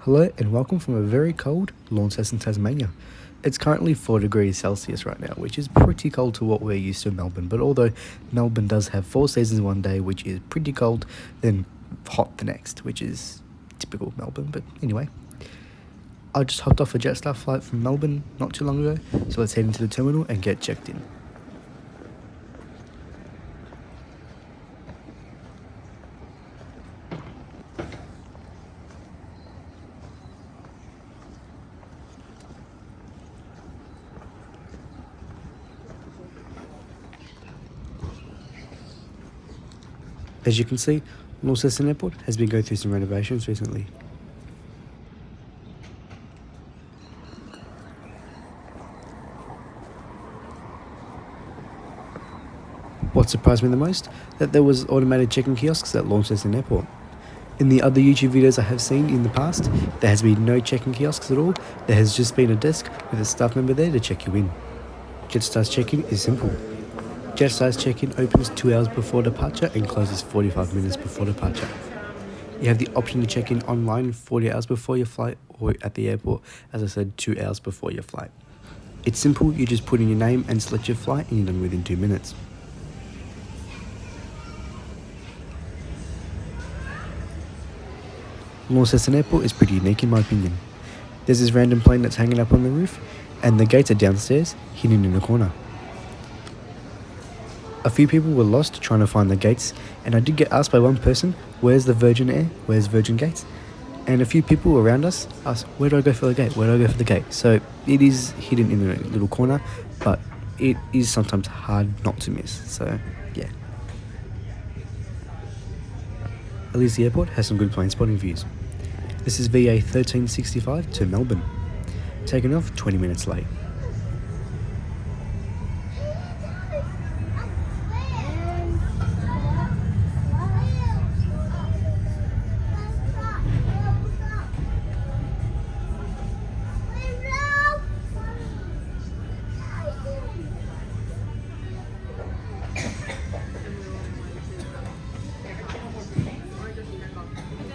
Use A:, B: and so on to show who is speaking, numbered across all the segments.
A: Hello and welcome from a very cold Launceston, Tasmania. It's currently 4 degrees Celsius right now, which is pretty cold to what we're used to in Melbourne, but although Melbourne does have 4 seasons one day, which is pretty cold, then hot the next, which is typical Melbourne. But anyway, I just hopped off a Jetstar flight from Melbourne not too long ago, so let's head into the terminal and get checked in. As you can see, Launceston Airport has been going through some renovations recently. What surprised me the most? That there was automated check-in kiosks at Launceston Airport. In the other YouTube videos I have seen in the past, there has been no check-in kiosks at all. There has just been a desk with a staff member there to check you in. Jetstar's check-in is simple. Jetstar's check-in opens 2 hours before departure and closes 45 minutes before departure. You have the option to check in online 40 hours before your flight or at the airport, as I said, 2 hours before your flight. It's simple, you just put in your name and select your flight and you're done within 2 minutes. Launceston Airport is pretty unique in my opinion. There's this random plane that's hanging up on the roof and the gates are downstairs, hidden in a corner. A few people were lost trying to find the gates, and I did get asked by one person, where's the Virgin Air, where's Virgin Gates? And a few people around us asked, where do I go for the gate, where do I go for the gate? So it is hidden in a little corner, but it is sometimes hard not to miss, so yeah. Alasiatir Airport has some good plane spotting views. This is VA 1365 to Melbourne, taken off 20 minutes late.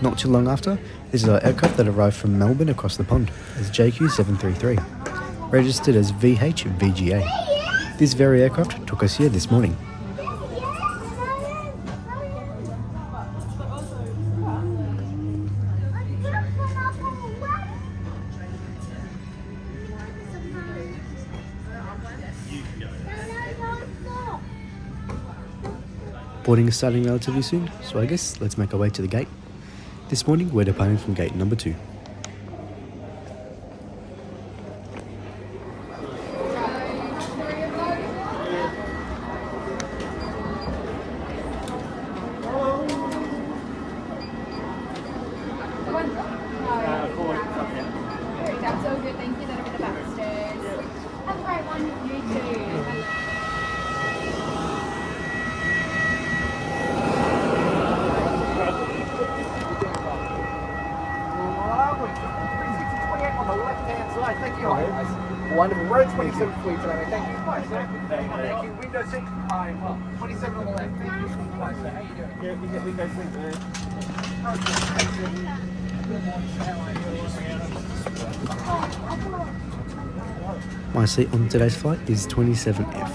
A: Not too long after, this is our aircraft that arrived from Melbourne across the pond as JQ733, registered as VH-VGA. This very aircraft took us here this morning. Boarding is starting relatively soon, so I guess let's make our way to the gate. This morning we're departing from gate number 2.
B: That's all good, thank you. That'll be the back stairs. Have a great one, you too.
C: Thank you. Wonderful. Row 27 for you today. Thank you. Thank you. Window 6. 27 on the left. Thank you. How you doing? Yeah, we get window 6.
A: My seat on today's flight is 27F.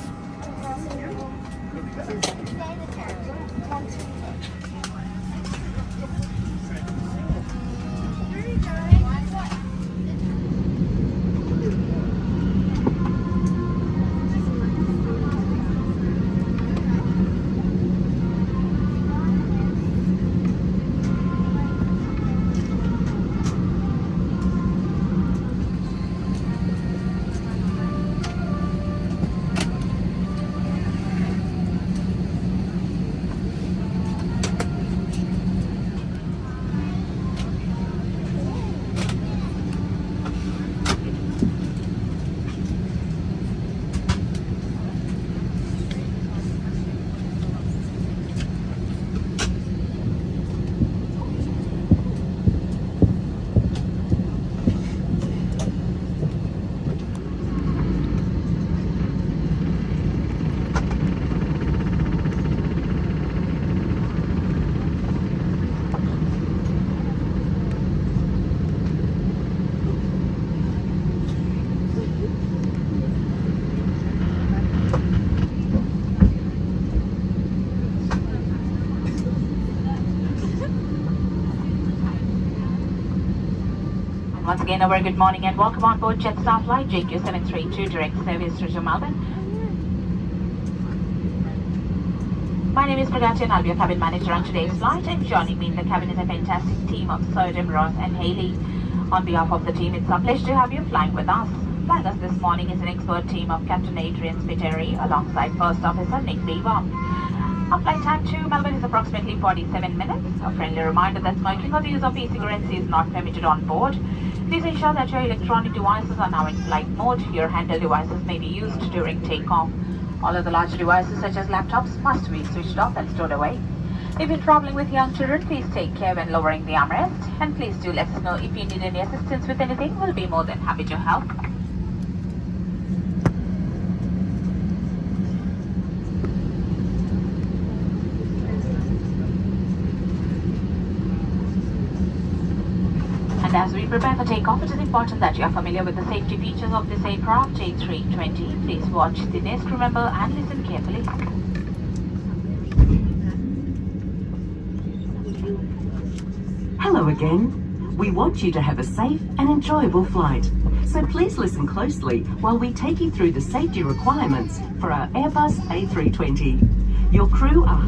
D: again a very good morning and welcome on board Jetstar flight JQ732 direct service to Melbourne. My name is Pragati and I'll be your cabin manager on today's flight, and joining me in the cabin is a fantastic team of Sodom, Ross and Haley. On behalf of the team, it's our pleasure to have you flying with us. Flying us this morning is an expert team of Captain Adrian Spiteri alongside First Officer Nick Beaver. Our flight time to Melbourne is approximately 47 minutes. A friendly reminder that smoking or the use of e-cigarettes is not permitted on board. Please ensure that your electronic devices are now in flight mode. Your handheld devices may be used during takeoff. All other larger devices such as laptops must be switched off and stored away. If you're traveling with young children, please take care when lowering the armrest. And please do let us know if you need any assistance with anything. We'll be more than happy to help. And as we prepare for takeoff, it is important that you are familiar with the safety features of this aircraft, A320. Please watch the nest, remember, and listen carefully.
E: Hello again. We want you to have a safe and enjoyable flight. So please listen closely while we take you through the safety requirements for our Airbus A320. Your crew are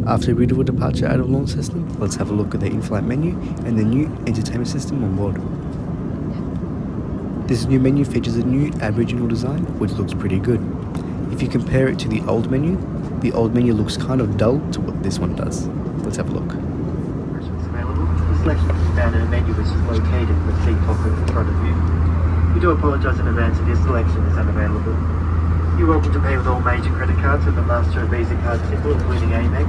A: After a beautiful departure out of Launceston, let's have a look at the in-flight menu and the new entertainment system on board. This new menu features a new Aboriginal design, which looks pretty good. If you compare it to the old menu looks kind of dull to what this one does. Let's have a look.
F: Refreshments available. The selection is found in a menu which is located in the seat pocket in front of you. We do apologise in advance if your selection is unavailable. You're welcome to pay with all major credit cards with the Master and Visa card symbol, including Amex.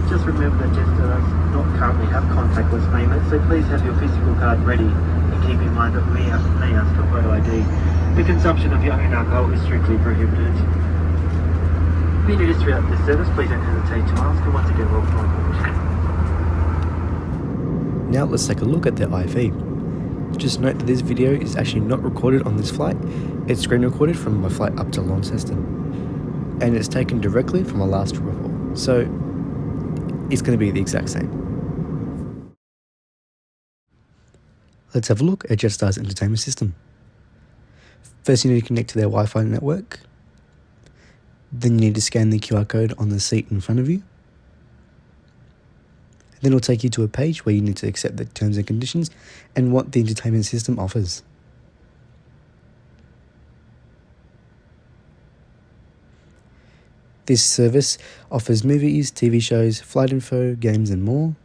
F: Just remember that Jetstar does not currently have contactless payments, so please have your physical card ready and keep in mind that we may ask for photo ID. The consumption of your own alcohol is strictly prohibited. If you need us throughout this service, please don't hesitate to ask, and once again, welcome on board.
A: Now let's take a look at their IV. Just note that this video is actually not recorded on this flight. It's screen recorded from my flight up to Launceston, and it's taken directly from my last arrival, so it's going to be the exact same. Let's have a look at Jetstar's entertainment system. First, you need to connect to their Wi-Fi network. Then you need to scan the QR code on the seat in front of you. Then it'll take you to a page where you need to accept the terms and conditions and what the entertainment system offers. This service offers movies, TV shows, flight info, games and more.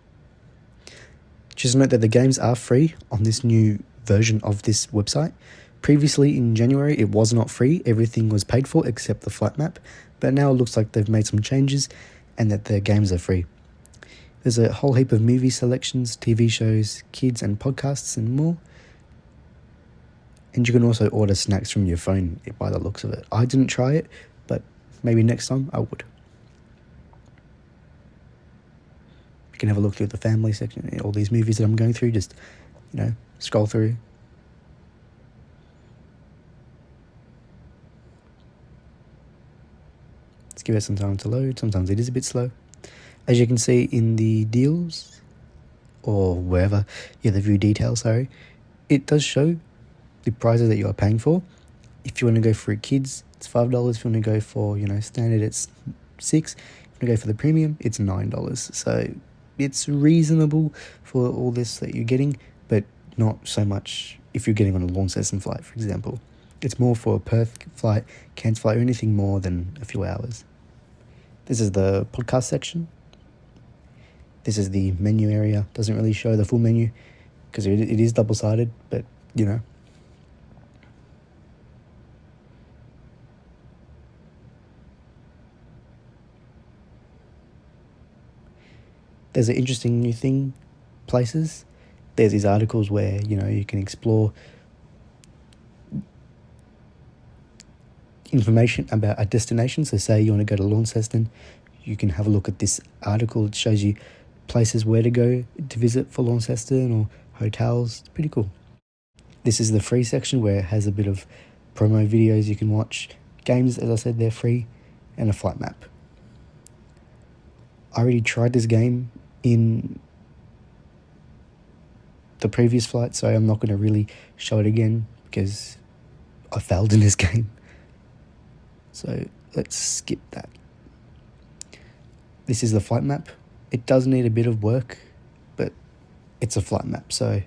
A: Just note that the games are free on this new version of this website. Previously in January it was not free, everything was paid for except the flight map, but now it looks like they've made some changes and that the games are free. There's a whole heap of movie selections, TV shows, kids and podcasts and more. And you can also order snacks from your phone by the looks of it. I didn't try it, but maybe next time I would. You can have a look through the family section, all these movies that I'm going through, just, scroll through. Let's give it some time to load. Sometimes it is a bit slow. As you can see in the deals, or wherever, the view details, it does show the prices that you are paying for. If you want to go for kids, it's $5. If you want to go for, standard, it's $6. If you want to go for the premium, it's $9. So it's reasonable for all this that you're getting, but not so much if you're getting on a Launceston flight, for example. It's more for a Perth flight, Cairns flight, or anything more than a few hours. This is the podcast section. This is the menu area. Doesn't really show the full menu because it is double-sided, but, There's an interesting new thing, places. There's these articles where, you can explore information about a destination. So say you want to go to Launceston, you can have a look at this article. It shows you places where to go to visit for Launceston or hotels. It's pretty cool. This is the free section where it has a bit of promo videos you can watch. Games, as I said, they're free, and a flight map. I already tried this game in the previous flight, so I'm not going to really show it again because I failed in this game. So let's skip that. This is the flight map. It does need a bit of work, but it's a flight map, so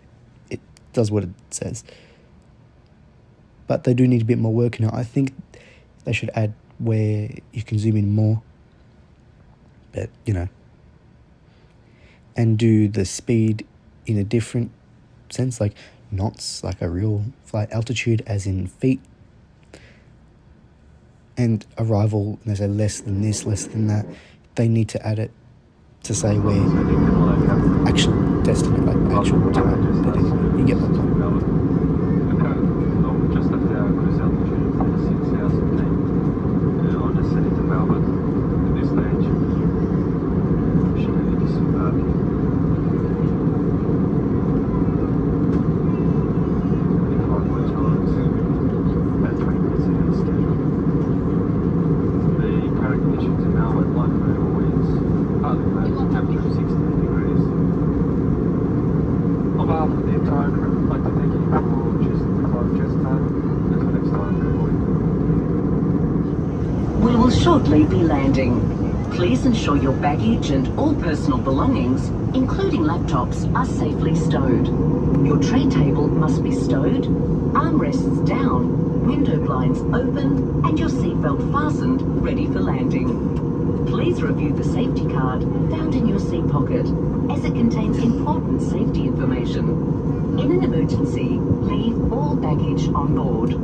A: it does what it says. But they do need a bit more work now. I think they should add where you can zoom in more, but and do the speed in a different sense, like knots, like a real flight altitude as in feet, and arrival, they say less than this, less than that. They need to add it to say where actual destination, like actual time. But anyway, you get my point.
G: Just left our cruise altitude at 6,000 feet. On descending to Melbourne at this stage. Should be disembarking. 25 more times. About 20 minutes ahead of schedule. The current conditions in Melbourne, like variable winds, partly cloudy, temperature of 16 degrees. On behalf of the entire crew, I'd like to thank you for choosing to fly Jetstar. Until next time, good morning.
E: We will shortly be landing. Please ensure your baggage and all personal belongings, including laptops, are safely stowed. Your tray table must be stowed, armrests down, window blinds open, and your seatbelt fastened, ready for landing. Please review the safety card found in your seat pocket, as it contains important safety information. In an emergency, leave all baggage on board.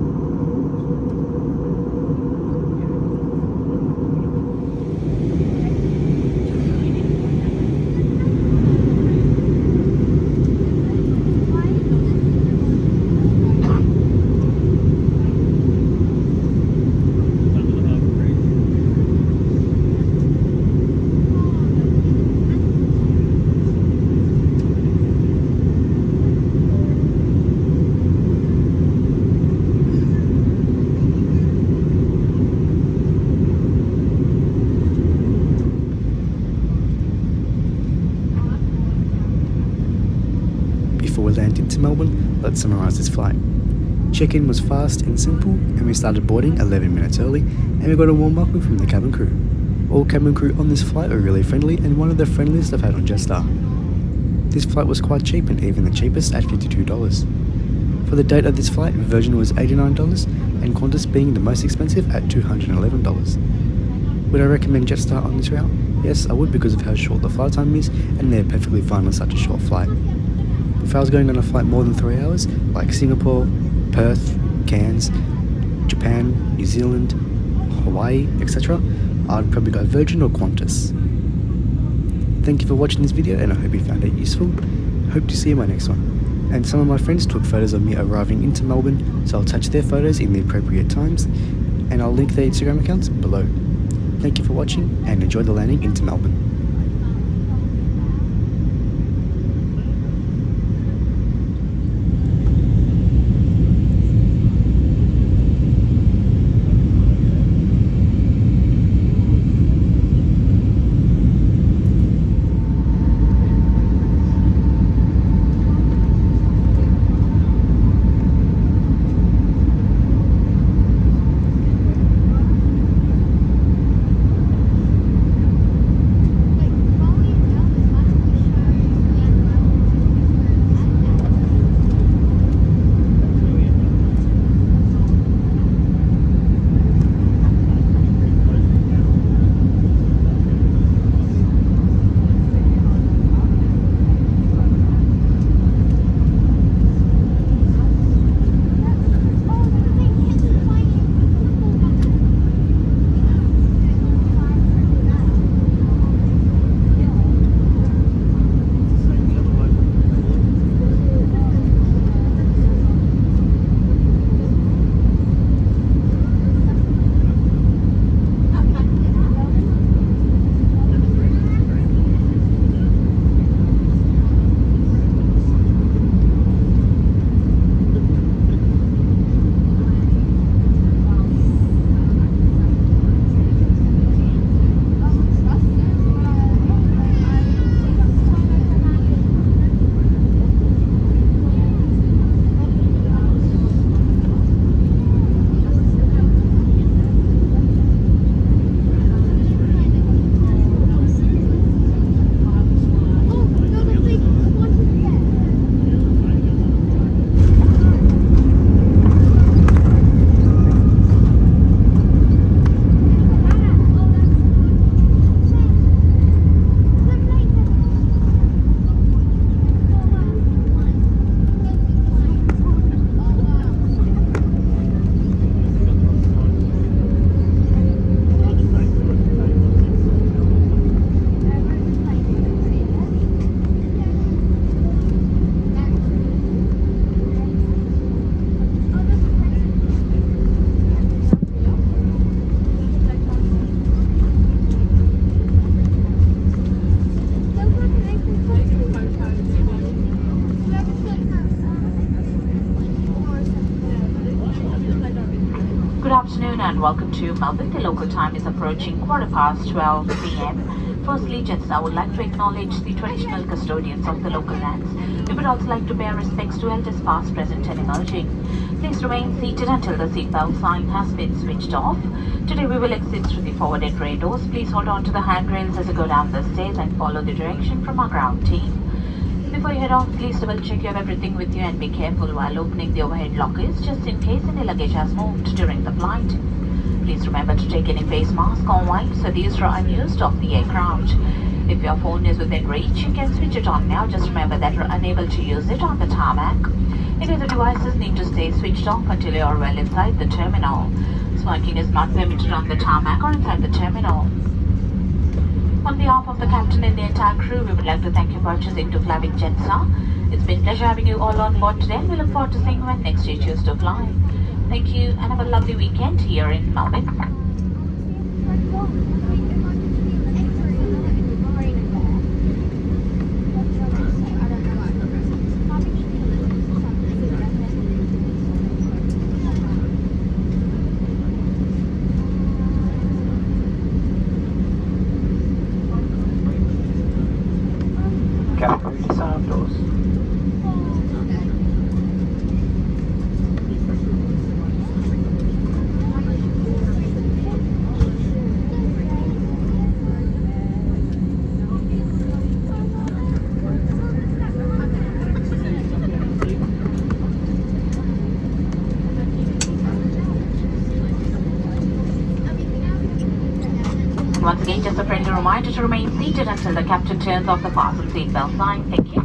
A: Before we land into Melbourne, let's summarise this flight. Check-in was fast and simple, and we started boarding 11 minutes early, and we got a warm welcome from the cabin crew. All cabin crew on this flight were really friendly, and one of the friendliest I've had on Jetstar. This flight was quite cheap, and even the cheapest at $52. For the date of this flight, Virgin was $89, and Qantas being the most expensive at $211. Would I recommend Jetstar on this route? Yes, I would, because of how short the flight time is, and they're perfectly fine on such a short flight. If I was going on a flight more than 3 hours, like Singapore, Perth, Cairns, Japan, New Zealand, Hawaii, etc., I'd probably go Virgin or Qantas. Thank you for watching this video, and I hope you found it useful. Hope to see you in my next one. And some of my friends took photos of me arriving into Melbourne, so I'll attach their photos in the appropriate times, and I'll link their Instagram accounts below. Thank you for watching, and enjoy the landing into Melbourne.
D: welcome to Melbourne. The local time is approaching 12:15 p.m. Firstly, Jetstar would like to acknowledge the traditional custodians of the local lands. We would also like to pay our respects to elders past, present and emerging. Please remain seated until the seatbelt sign has been switched off. Today we will exit through the forwarded tray doors. Please hold on to the handrails as you go down the stairs and follow the direction from our ground team. Before you head off, please double check you have everything with you and be careful while opening the overhead lockers just in case any luggage has moved during the flight. Please remember to take any face mask or wipes so these are unused off the aircraft. If your phone is within reach, you can switch it on now. Just remember that you're unable to use it on the tarmac. Any other devices need to stay switched off until you are well inside the terminal. Smoking is not permitted on the tarmac or inside the terminal. On behalf of the captain and the entire crew, we would like to thank you for choosing to fly with Jetstar. It's been a pleasure having you all on board today, and we look forward to seeing you when next you choose to fly. Thank you and have a lovely weekend here in Melbourne.
F: Cabin crew disarm doors.
D: Once again, just a friendly reminder to remain seated until the captain turns off the fasten seatbelt sign. Thank you.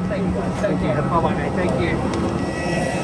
C: Thank you. Thank you. Bye bye, mate. Thank you.